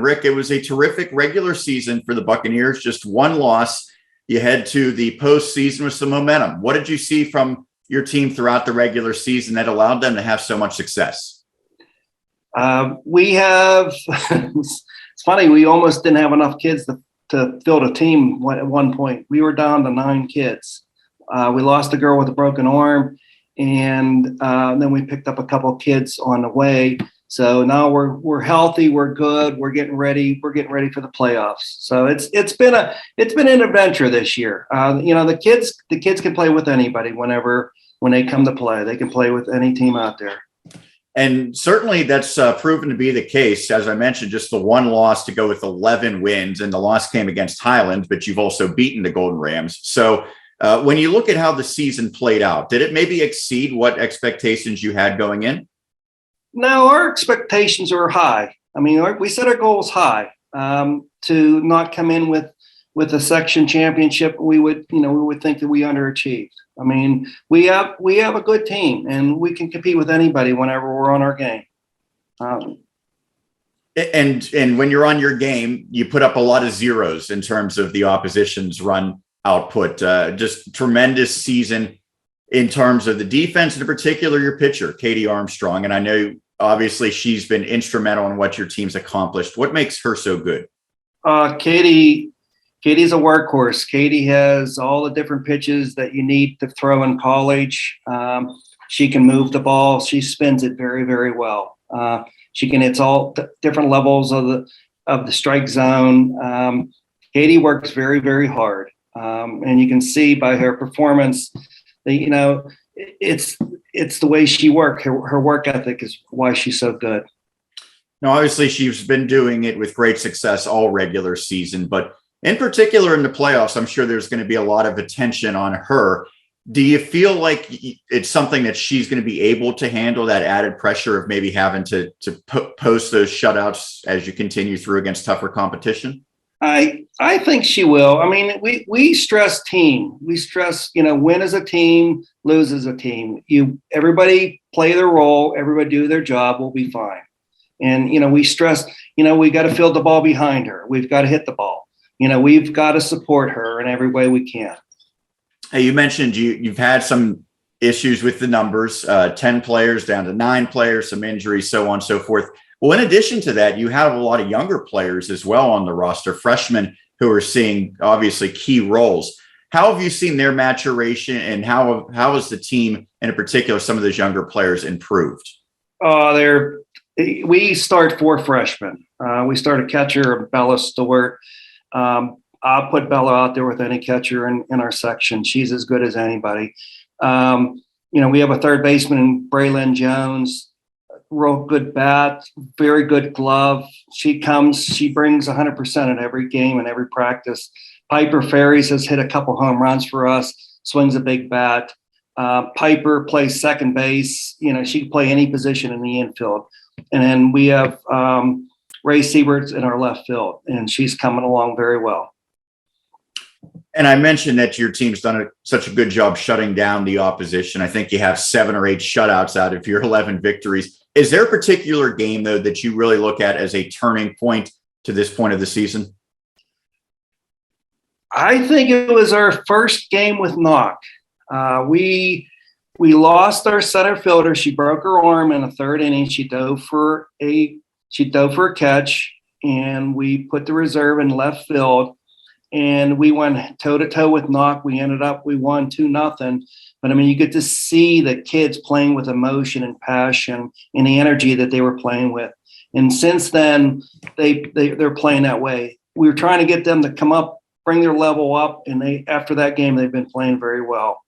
Rick, it was a terrific regular season for the Buccaneers, just one loss. You head to the postseason with some momentum. What did you see from your team throughout the regular season that allowed them to have so much success? We have, it's funny, we almost didn't have enough kids to field a team at one point. We were down to 9 kids. We lost a girl with a broken arm, and then we picked up a couple of kids on the way. So now we're healthy, we're good, we're getting ready for the playoffs. So it's been an adventure this year. The kids can play with anybody when they come to play. They can play with any team out there. And certainly that's proven to be the case. As I mentioned, just the one loss to go with 11 wins, and the loss came against Highland, but you've also beaten the Golden Rams. So when you look at how the season played out, did it maybe exceed what expectations you had going in? No, our expectations are high. I mean, we set our goals high to not come in with a section championship. We would think that we underachieved. I mean, we have a good team, and we can compete with anybody whenever we're on our game. And when you're on your game, you put up a lot of zeros in terms of the opposition's run output. Just tremendous season in terms of the defense, and in particular your pitcher, Katie Armstrong. And I know obviously she's been instrumental in what your team's accomplished. What makes her so good? Katie's a workhorse. Katie has all the different pitches that you need to throw in college. She can move the ball. She spins it very, very well. She can hit all different levels of the strike zone. Katie works very, very hard. And you can see by her performance that, it's the way she works. Her work ethic is why she's so good. Now, obviously, she's been doing it with great success all regular season, but in particular in the playoffs, I'm sure there's going to be a lot of attention on her. Do you feel like it's something that she's going to be able to handle, that added pressure of maybe having to post those shutouts as you continue through against tougher competition? I think she will. I mean, we stress team. We stress, win as a team, lose as a team. Everybody play their role, everybody do their job, we'll be fine. And, we stress, we got to field the ball behind her. We've got to hit the ball. We've got to support her in every way we can. Hey, you mentioned you've had some issues with the numbers, 10 players down to 9 players, some injuries, so on and so forth. Well, in addition to that, you have a lot of younger players as well on the roster, freshmen who are seeing obviously key roles. How have you seen their maturation, and how has the team, and in particular, some of those younger players improved? We start 4 freshmen. We start a catcher, Bella Stewart. I'll put Bella out there with any catcher in our section. She's as good as anybody. We have a third baseman, Braylon Jones. Real good bat, very good glove. She brings 100% at every game and every practice. Piper Ferries has hit a couple home runs for us, swings a big bat. Piper plays second base. She can play any position in the infield. And then we have Ray Siebert's in our left field, and she's coming along very well. And I mentioned that your team's done such a good job shutting down the opposition. I think you have 7 or 8 shutouts out of your 11 victories. Is there a particular game, though, that you really look at as a turning point to this point of the season? I think it was our first game with Knock. We lost our center fielder. She broke her arm in the 3rd inning. She dove for a catch, and we put the reserve in left field. And we went toe-to-toe with Knock. We won 2-0. But, you get to see the kids playing with emotion and passion and the energy that they were playing with. And since then, they're playing that way. We were trying to get them to come up, bring their level up, and after that game, they've been playing very well.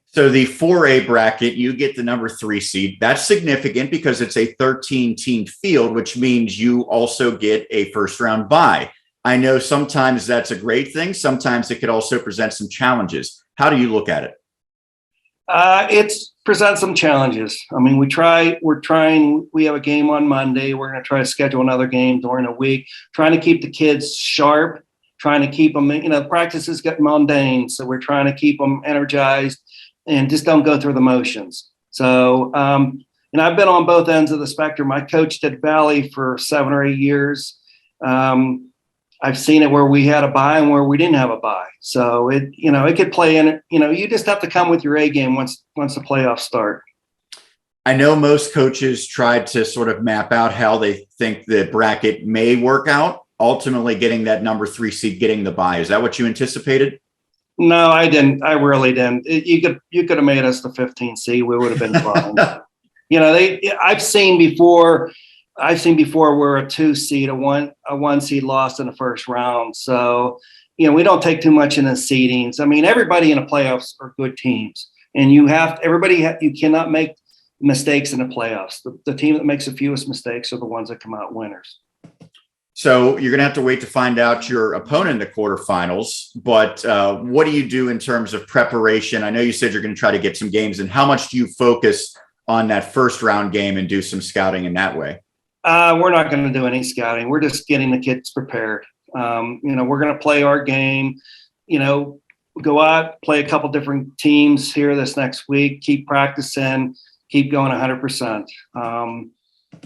So the 4A bracket, you get the number 3 seed. That's significant because it's a 13-team field, which means you also get a first-round bye. I know sometimes that's a great thing. Sometimes it could also present some challenges. How do you look at it? It presents some challenges. we're trying, we have a game on Monday. We're going to try to schedule another game during the week, trying to keep the kids sharp, trying to keep them, practices get mundane. So we're trying to keep them energized and just don't go through the motions. So, I've been on both ends of the spectrum. I coached at Valley for 7 or 8 years. I've seen it where we had a bye and where we didn't have a bye. So it could play in it. You just have to come with your A game once the playoffs start. I know most coaches tried to sort of map out how they think the bracket may work out, ultimately getting that number 3 seed, getting the bye. Is that what you anticipated? No, I didn't. I really didn't. You could have made us the 15 seed. We would have been fine. I've seen before where a 2 seed, a one seed lost in the first round. So, we don't take too much in the seedings. I mean, everybody in the playoffs are good teams, and you cannot make mistakes in the playoffs. The team that makes the fewest mistakes are the ones that come out winners. So you're going to have to wait to find out your opponent in the quarterfinals, but what do you do in terms of preparation? I know you said you're going to try to get some games, and how much do you focus on that first round game and do some scouting in that way? We're not going to do any scouting. We're just getting the kids prepared. We're going to play our game, go out, play a couple different teams here this next week, keep practicing, keep going 100%.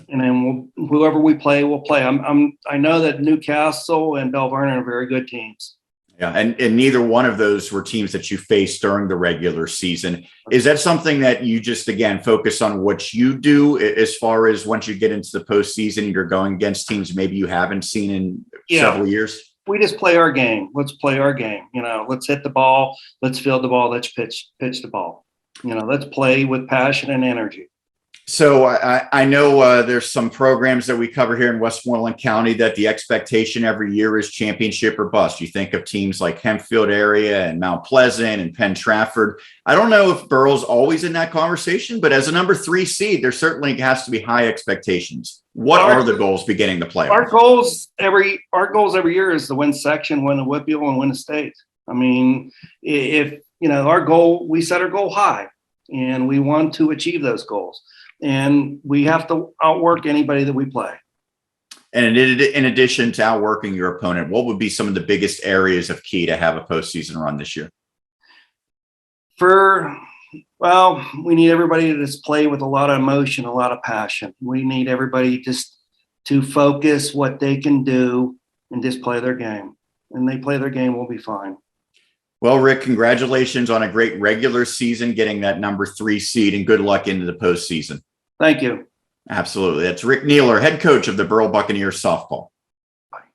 And then whoever we play, we'll play. I know that Newcastle and Bell Vernon are very good teams. Yeah, and neither one of those were teams that you faced during the regular season. Is that something that you just, again, focus on what you do as far as once you get into the postseason, you're going against teams maybe you haven't seen in several years? We just play our game. Let's play our game. Let's hit the ball. Let's field the ball. Let's pitch the ball. Let's play with passion and energy. So I know there's some programs that we cover here in Westmoreland County that the expectation every year is championship or bust. You think of teams like Hempfield area and Mount Pleasant and Penn Trafford. I don't know if Burrell's always in that conversation, but as a number 3 seed, there certainly has to be high expectations. What are the goals beginning the playoffs? Our goals every year is to win section, win the WPIAL, and win the state. I mean, if our goal, we set our goal high, and we want to achieve those goals. And we have to outwork anybody that we play. And in addition to outworking your opponent, what would be some of the biggest areas of key to have a postseason run this year? We need everybody to just play with a lot of emotion, a lot of passion. We need everybody just to focus what they can do and just play their game. And they play their game, we'll be fine. Well, Rick, congratulations on a great regular season, getting that number 3 seed, and good luck into the postseason. Thank you. Absolutely. That's Rick Nealer, head coach of the Burrell Buccaneers softball.